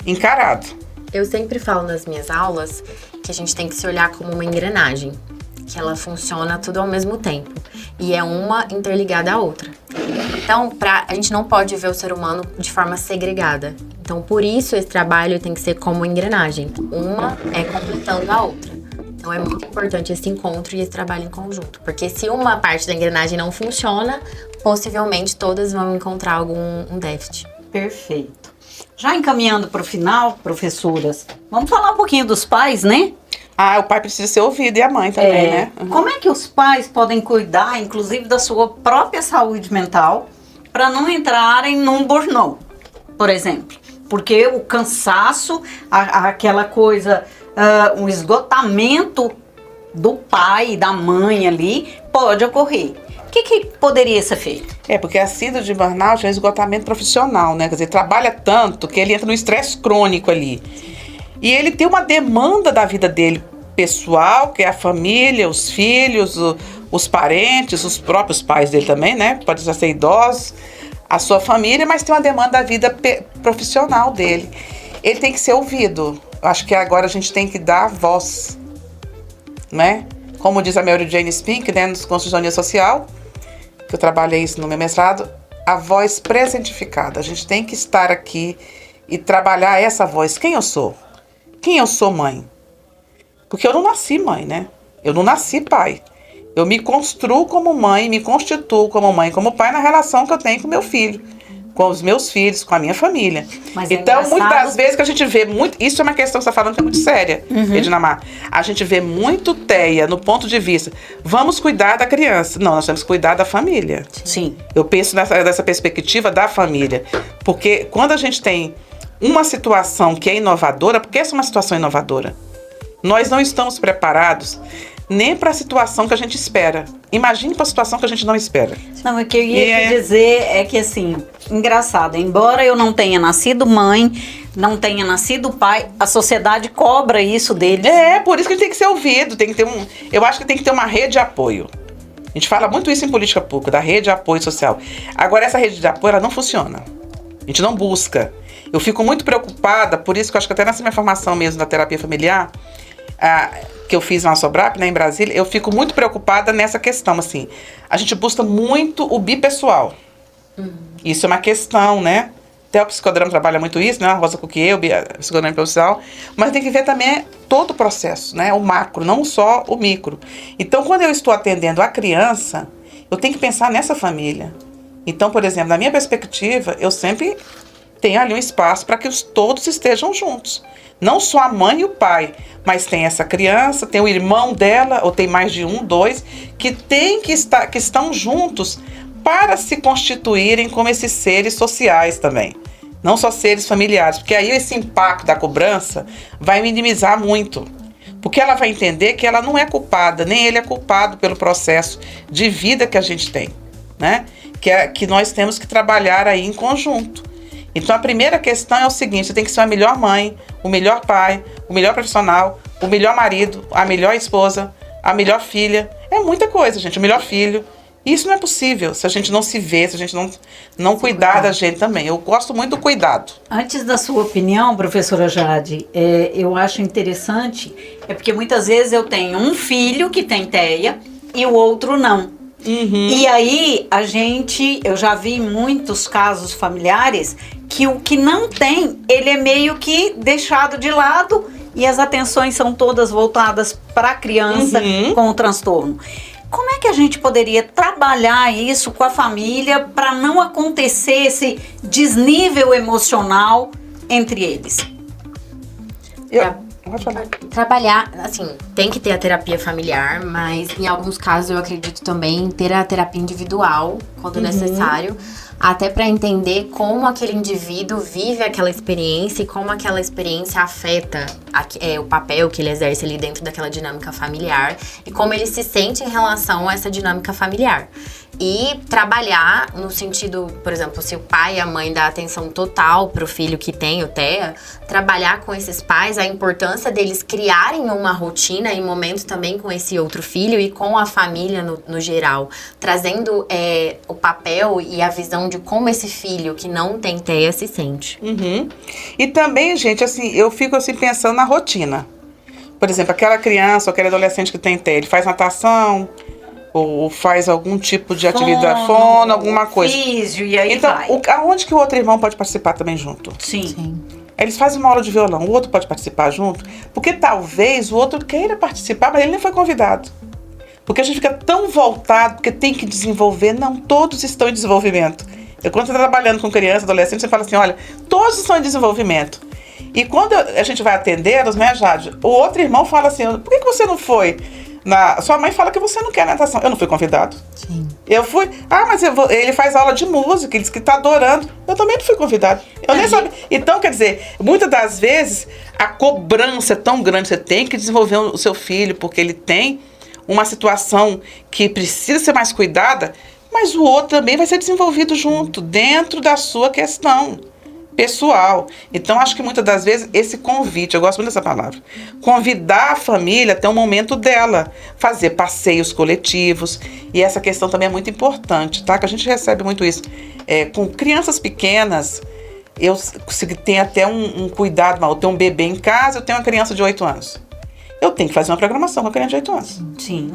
encarado. Eu sempre falo nas minhas aulas que a gente tem que se olhar como uma engrenagem, que ela funciona tudo ao mesmo tempo e é uma interligada à outra. Então, a gente não pode ver o ser humano de forma segregada. Então, por isso esse trabalho tem que ser como engrenagem. Uma é completando a outra. Então, é muito importante esse encontro e esse trabalho em conjunto. Porque se uma parte da engrenagem não funciona, possivelmente todas vão encontrar algum déficit. Perfeito. Já encaminhando para o final, professoras, vamos falar um pouquinho dos pais, né? O pai precisa ser ouvido e a mãe também, né? Uhum. Como é que os pais podem cuidar, inclusive, da sua própria saúde mental, para não entrarem num burnout, por exemplo? Porque o cansaço, aquela coisa, o esgotamento do pai e da mãe ali, pode ocorrer. O que poderia ser feito? Porque a síndrome de burnout é esgotamento profissional, né? Quer dizer, trabalha tanto que ele entra no estresse crônico ali. E ele tem uma demanda da vida dele pessoal, que é a família, os filhos, os parentes, os próprios pais dele também, né? Pode já ser idosos, a sua família, mas tem uma demanda da vida profissional dele. Ele tem que ser ouvido. Acho que agora a gente tem que dar voz, né? Como diz a Mary Jane Spink, né, nos cursos de Isonomia Social, que eu trabalhei isso no meu mestrado, a voz presentificada. A gente tem que estar aqui e trabalhar essa voz. Quem eu sou? Quem eu sou, mãe? Porque eu não nasci mãe, né? Eu não nasci pai. Eu me construo como mãe, me constituo como mãe, como pai na relação que eu tenho com meu filho, com os meus filhos, com a minha família. Mas então, muitas das vezes que a gente vê muito... Isso é uma questão que você está falando que é muito séria, Edinamar. A gente vê muito TEA no ponto de vista, vamos cuidar da criança. Não, nós temos que cuidar da família. Sim. Eu penso dessa perspectiva da família. Porque quando a gente tem uma situação que é inovadora, porque essa é uma situação inovadora, nós não estamos preparados nem para a situação que a gente espera. Imagine para a situação que a gente não espera. Não, o que eu ia te dizer é que, assim, engraçado, embora eu não tenha nascido mãe, não tenha nascido pai, a sociedade cobra isso deles. Por isso que ele tem que ser ouvido, tem que ter eu acho que tem que ter uma rede de apoio. A gente fala muito isso em política pública, da rede de apoio social. Agora, essa rede de apoio, ela não funciona. A gente não busca. Eu fico muito preocupada, por isso que eu acho que até nessa minha formação mesmo da terapia familiar, que eu fiz na Sobrap, né, em Brasília, eu fico muito preocupada nessa questão, assim. A gente busca muito o bipessoal. Isso é uma questão, né? Até o psicodrama trabalha muito isso, né? A Rosa Cuquier, o psicodrama pessoal. Mas tem que ver também todo o processo, né? O macro, não só o micro. Então, quando eu estou atendendo a criança, eu tenho que pensar nessa família. Então, por exemplo, na minha perspectiva, eu sempre tenho ali um espaço para que todos estejam juntos. Não só a mãe e o pai, mas tem essa criança, tem o irmão dela, ou tem mais de um, dois, que estão juntos para se constituírem como esses seres sociais também. Não só seres familiares, porque aí esse impacto da cobrança vai minimizar muito. Porque ela vai entender que ela não é culpada, nem ele é culpado pelo processo de vida que a gente tem, né? Que nós temos que trabalhar aí em conjunto. Então, a primeira questão é o seguinte: você tem que ser a melhor mãe, o melhor pai, o melhor profissional, o melhor marido, a melhor esposa, a melhor filha. É muita coisa, gente, o melhor filho. Isso não é possível se a gente não se vê, se a gente não cuidar da gente também. Eu gosto muito do cuidado. Antes da sua opinião, professora Jade, eu acho interessante, porque muitas vezes eu tenho um filho que tem TEA e o outro não. E aí, eu já vi muitos casos familiares que o que não tem, ele é meio que deixado de lado e as atenções são todas voltadas para a criança com o transtorno. Como é que a gente poderia trabalhar isso com a família para não acontecer esse desnível emocional entre eles? Trabalhar, assim, tem que ter a terapia familiar, mas em alguns casos eu acredito também em ter a terapia individual, quando necessário, até para entender como aquele indivíduo vive aquela experiência e como aquela experiência afeta o papel que ele exerce ali dentro daquela dinâmica familiar e como ele se sente em relação a essa dinâmica familiar. E trabalhar no sentido, por exemplo, se o pai e a mãe dão atenção total pro filho que tem o TEA, trabalhar com esses pais a importância deles criarem uma rotina e momento também com esse outro filho e com a família no geral, trazendo o papel e a visão de como esse filho que não tem TEA se sente. E também, gente, assim, eu fico assim pensando na rotina. Por exemplo, aquela criança ou aquele adolescente que tem TEA, ele faz natação, ou faz algum tipo de atividade, fono, alguma coisa. Físio, e aí então, vai. Aonde que o outro irmão pode participar também junto? Sim. Eles fazem uma aula de violão, o outro pode participar junto, porque talvez o outro queira participar, mas ele nem foi convidado. Porque a gente fica tão voltado, porque tem que desenvolver, não todos estão em desenvolvimento. Quando você está trabalhando com criança, adolescente, você fala assim, olha, todos estão em desenvolvimento. E quando a gente vai atendê-los, né, Jade, o outro irmão fala assim, por que você não foi Sua mãe fala que você não quer natação. Eu não fui convidado. Sim. Eu fui, mas ele faz aula de música, ele diz que tá adorando. Eu também não fui convidado. Eu nem sabia. Então, quer dizer, muitas das vezes a cobrança é tão grande, você tem que desenvolver o seu filho, porque ele tem uma situação que precisa ser mais cuidada, mas o outro também vai ser desenvolvido junto, dentro da sua questão pessoal. Então, acho que muitas das vezes esse convite, eu gosto muito dessa palavra, convidar a família a ter um momento dela, fazer passeios coletivos, e essa questão também é muito importante, tá? Que a gente recebe muito isso. Com crianças pequenas, eu tenho até um cuidado, eu tenho um bebê em casa, eu tenho uma criança de 8 anos. Eu tenho que fazer uma programação com a criança de 8 anos. Sim.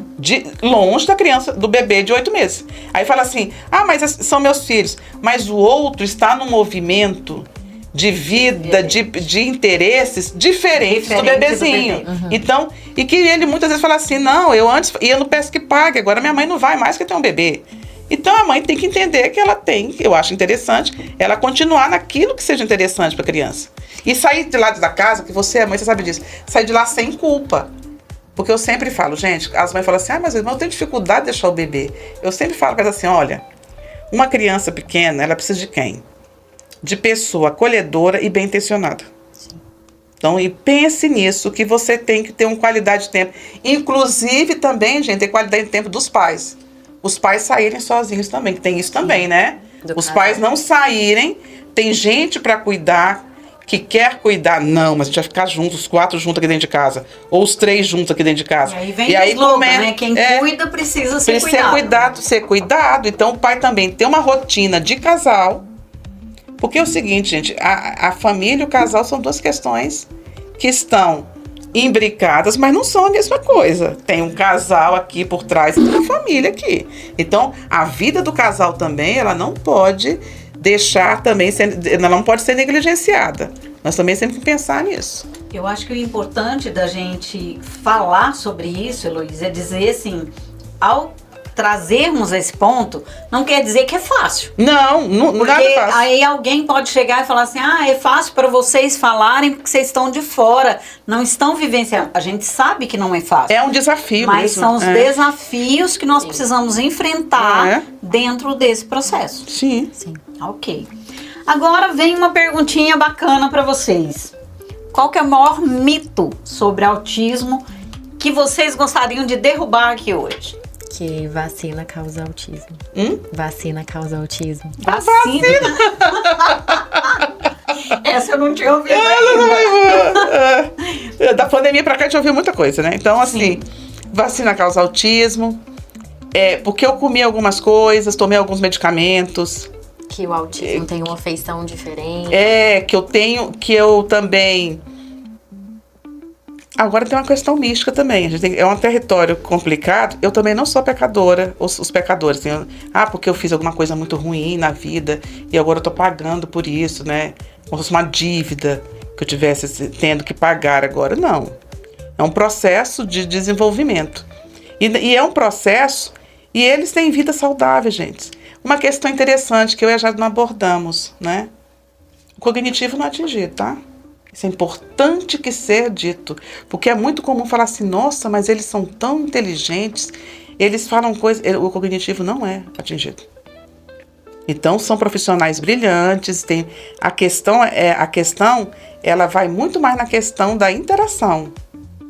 Longe da criança, do bebê de 8 meses. Aí fala assim, mas são meus filhos. Mas o outro está num movimento de vida, de interesses diferentes do bebezinho. Do bebê. Uhum. Então, e que ele muitas vezes fala assim, não, eu antes ia no Pesca e Pague, agora minha mãe não vai mais porque tem um bebê. Então a mãe tem que entender que ela tem, eu acho interessante, ela continuar naquilo que seja interessante para a criança. E sair de lá da casa, que você é mãe, você sabe disso, sair de lá sem culpa. Porque eu sempre falo, gente, as mães falam assim, mas eu tenho dificuldade de deixar o bebê. Eu sempre falo para elas assim, olha, uma criança pequena, ela precisa de quem? De pessoa acolhedora e bem intencionada. Então, e pense nisso, que você tem que ter uma qualidade de tempo. Inclusive também, gente, ter qualidade de tempo dos pais. Os pais saírem sozinhos também, que tem isso também, né? Os pais não saírem, tem gente para cuidar, que quer cuidar, não, mas a gente vai ficar juntos, os 4 juntos aqui dentro de casa, ou os 3 juntos aqui dentro de casa. E aí vem né? Quem cuida precisa ser cuidado. Ser cuidado. Então o pai também tem uma rotina de casal, porque é o seguinte, gente, a família e o casal são 2 questões que estão imbricadas, mas não são a mesma coisa. Tem um casal aqui por trás e tem uma família aqui. Então, a vida do casal também, ela não pode deixar também, ela não pode ser negligenciada. Nós também temos que pensar nisso. Eu acho que o importante da gente falar sobre isso, Heloísa, é dizer assim, ao trazermos esse ponto, não quer dizer que é fácil. Não porque é fácil. Aí alguém pode chegar e falar assim, é fácil para vocês falarem porque vocês estão de fora, não estão vivenciando. A gente sabe que não é fácil. É um desafio mas mesmo. São os desafios que nós precisamos enfrentar dentro desse processo. Sim. Ok. Agora vem uma perguntinha bacana para vocês. Qual que é o maior mito sobre autismo que vocês gostariam de derrubar aqui hoje? Que vacina causa autismo. Vacina causa autismo. Vacina? Essa eu não tinha ouvido ainda. Da pandemia pra cá a gente ouviu muita coisa, né? Então, assim, vacina causa autismo. Porque eu comi algumas coisas, tomei alguns medicamentos. Que o autismo tem uma feição diferente. Que eu também... Agora tem uma questão mística também. É um território complicado. Eu também não sou pecadora, os pecadores. Porque eu fiz alguma coisa muito ruim na vida e agora eu tô pagando por isso, né? Como se fosse uma dívida que eu tivesse tendo que pagar agora. Não. É um processo de desenvolvimento. E é um processo, e eles têm vida saudável, gente. Uma questão interessante que eu e a Jade não abordamos, né? O cognitivo não é atingido, tá? Isso é importante que ser dito, porque é muito comum falar assim, nossa, mas eles são tão inteligentes, eles falam coisas, o cognitivo não é atingido. Então, são profissionais brilhantes, a questão, ela vai muito mais na questão da interação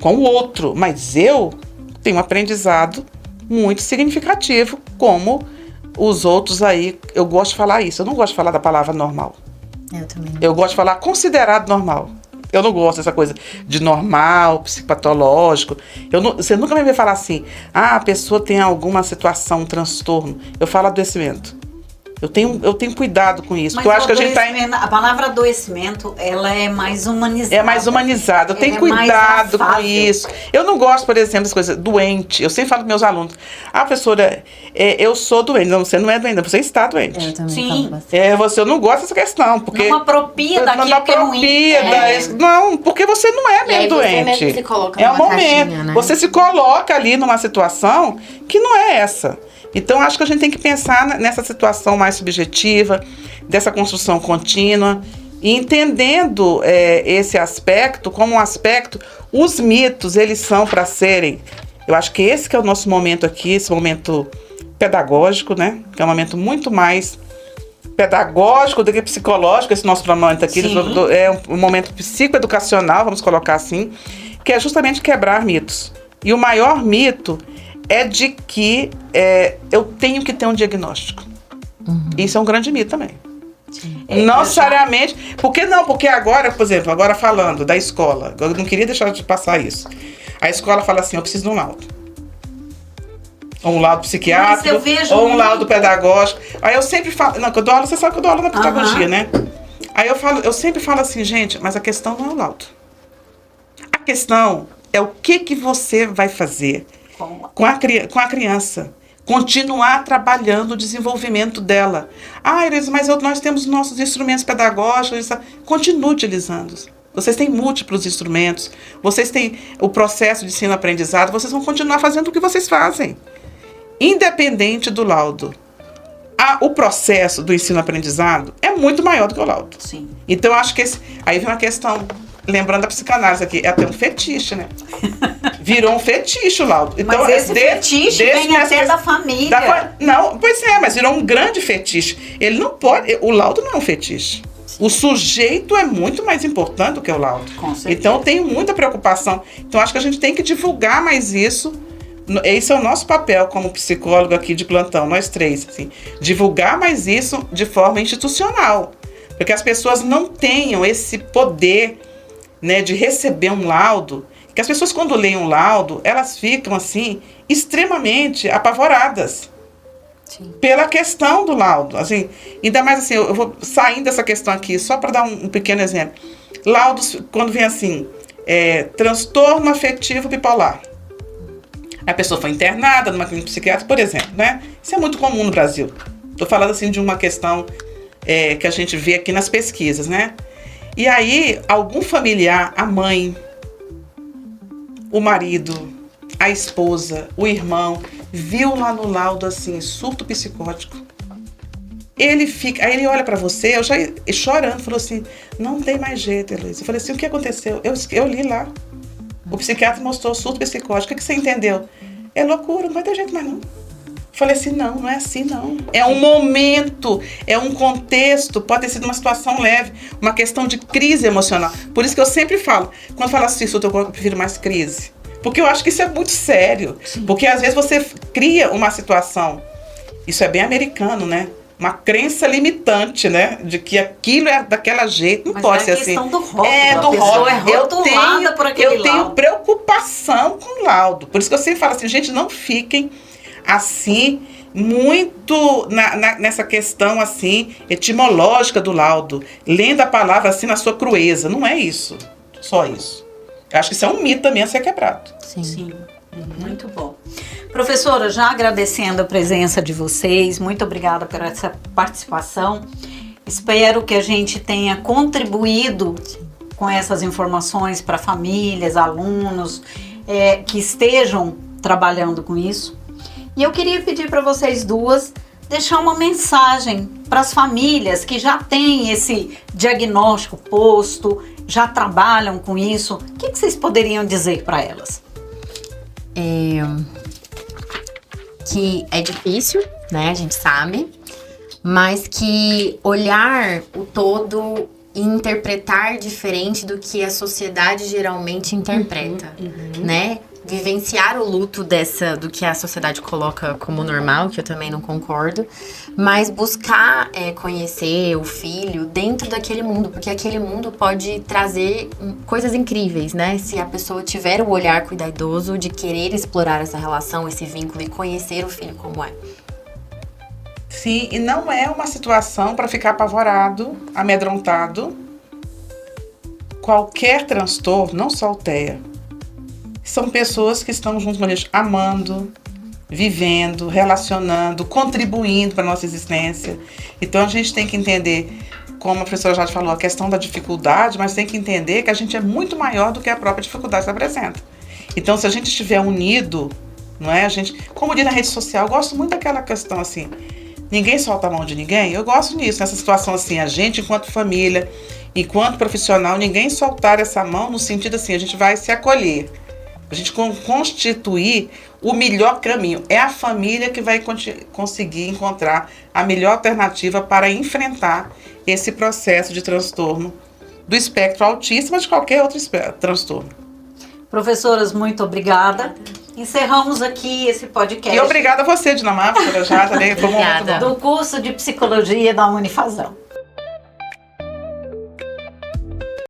com o outro, mas eu tenho um aprendizado muito significativo, como os outros aí, eu gosto de falar isso, eu não gosto de falar da palavra normal. Eu também. Eu gosto de falar considerado normal. Eu não gosto dessa coisa de normal, psicopatológico. Você nunca me vê falar assim, a pessoa tem alguma situação, um transtorno. Eu falo adoecimento. Eu tenho cuidado com isso. Mas porque eu acho que a gente tá a palavra adoecimento, ela é mais humanizada. É mais humanizada. Eu tenho cuidado com isso. Eu não gosto, por exemplo, das coisas doente. Eu sempre falo para meus alunos, professora, eu sou doente. Não, você não é doente, você está doente. Eu também Sim. Você não gosta dessa questão. Porque não apropria daquilo que é ruim. Não, porque você não é mesmo doente. Você mesmo se coloca um momento. Caixinha, né? Você se coloca ali numa situação que não é essa. Então, acho que a gente tem que pensar nessa situação mais subjetiva, dessa construção contínua, e entendendo esse aspecto como um aspecto, os mitos, eles são para serem Eu acho que esse que é o nosso momento aqui, esse momento pedagógico, né? Que é um momento muito mais pedagógico do que psicológico, esse nosso momento aqui. É um momento psicoeducacional, vamos colocar assim, que é justamente quebrar mitos. E o maior mito é de que eu tenho que ter um diagnóstico. Isso é um grande mito também. Não necessariamente. Porque agora, por exemplo, agora falando da escola, eu não queria deixar de passar isso. A escola fala assim, eu preciso de um laudo. Ou um laudo psiquiátrico, ou um laudo pedagógico. Aí eu sempre falo, não, que eu dou aula, você sabe que eu dou aula na pedagogia, né? Aí eu sempre falo assim, gente, mas a questão não é o laudo. A questão é o que você vai fazer com a criança. Continuar trabalhando o desenvolvimento dela. Elis, mas nós temos nossos instrumentos pedagógicos. Continue utilizando-os. Vocês têm múltiplos instrumentos. Vocês têm o processo de ensino-aprendizado. Vocês vão continuar fazendo o que vocês fazem. Independente do laudo. O processo do ensino-aprendizado é muito maior do que o laudo. Sim. Então, eu acho que aí vem uma questão, lembrando da psicanálise aqui, é até um fetiche, né? Virou um fetiche o laudo. Então, mas esse fetiche vem até da família. Não, pois é, mas virou um grande fetiche. Ele não pode, o laudo não é um fetiche. Sim. O sujeito é muito mais importante do que o laudo. Com certeza. Então, eu tenho muita preocupação. Então, acho que a gente tem que divulgar mais isso. Esse é o nosso papel como psicólogo aqui de plantão, nós três, assim, divulgar mais isso de forma institucional, porque as pessoas não tenham esse poder, né, de receber um laudo, que as pessoas quando leem um laudo, elas ficam assim, extremamente apavoradas. Sim. Pela questão do laudo, assim, ainda mais assim, eu vou saindo dessa questão aqui, só para dar um pequeno exemplo, laudos, quando vem assim, transtorno afetivo bipolar. A pessoa foi internada numa clínica psiquiátrica, por exemplo, né? Isso é muito comum no Brasil. Estou falando assim de uma questão que a gente vê aqui nas pesquisas, né? E aí, algum familiar, a mãe, o marido, a esposa, o irmão, viu lá no laudo assim, surto psicótico. Aí ele olha pra você, eu já chorando, falou assim, não tem mais jeito, Heloísa. Eu falei assim, o que aconteceu? Eu li lá. O psiquiatra mostrou surto psicótico. O que você entendeu? É loucura, não vai ter jeito mais não. Falei assim, não é assim não. É um momento, é um contexto, pode ter sido uma situação leve, uma questão de crise emocional. Por isso que eu sempre falo, quando falo assim, surto, eu prefiro mais crise. Porque eu acho que isso é muito sério. Sim. Porque às vezes você cria uma situação, isso é bem americano, né? Uma crença limitante, né? De que aquilo é daquele jeito. Não pode ser assim. Mas é a questão do rótulo. Do rótulo. Eu tenho preocupação com o laudo. Por isso que eu sempre falo assim, gente, não fiquem assim, muito nessa questão assim, etimológica do laudo. Lendo a palavra assim na sua crueza. Não é isso. Só isso. Eu acho que isso é um mito também a ser quebrado. Sim. Muito bom. Professora, já agradecendo a presença de vocês, muito obrigada por essa participação. Espero que a gente tenha contribuído com essas informações para famílias, alunos que estejam trabalhando com isso. E eu queria pedir para vocês duas deixar uma mensagem para as famílias que já têm esse diagnóstico posto, já trabalham com isso. O que vocês poderiam dizer para elas? Que é difícil, né? A gente sabe, mas que olhar o todo e interpretar diferente do que a sociedade geralmente interpreta, né? Vivenciar o luto do que a sociedade coloca como normal, que eu também não concordo, mas buscar conhecer o filho dentro daquele mundo, porque aquele mundo pode trazer coisas incríveis, né? Se a pessoa tiver o olhar cuidadoso de querer explorar essa relação, esse vínculo e conhecer o filho como é. Sim, e não é uma situação para ficar apavorado, amedrontado. Qualquer transtorno, não só o TEA, são pessoas que estão junto com a gente, amando, vivendo, relacionando, contribuindo para a nossa existência. Então a gente tem que entender, como a professora já falou, a questão da dificuldade, mas tem que entender que a gente é muito maior do que a própria dificuldade que apresenta. Então se a gente estiver unido, não é? A gente, como diz na rede social, eu gosto muito daquela questão assim, ninguém solta a mão de ninguém. Eu gosto nisso, nessa situação assim, a gente enquanto família, enquanto profissional, ninguém soltar essa mão no sentido assim, a gente vai se acolher. a gente constituir o melhor caminho. É a família que vai conseguir encontrar a melhor alternativa para enfrentar esse processo de transtorno do espectro autista, mas de qualquer outro transtorno. Professoras, muito obrigada. Encerramos aqui esse podcast. E obrigada a você, Dinamarca, foi muito bom. Do curso de Psicologia da Unifazão.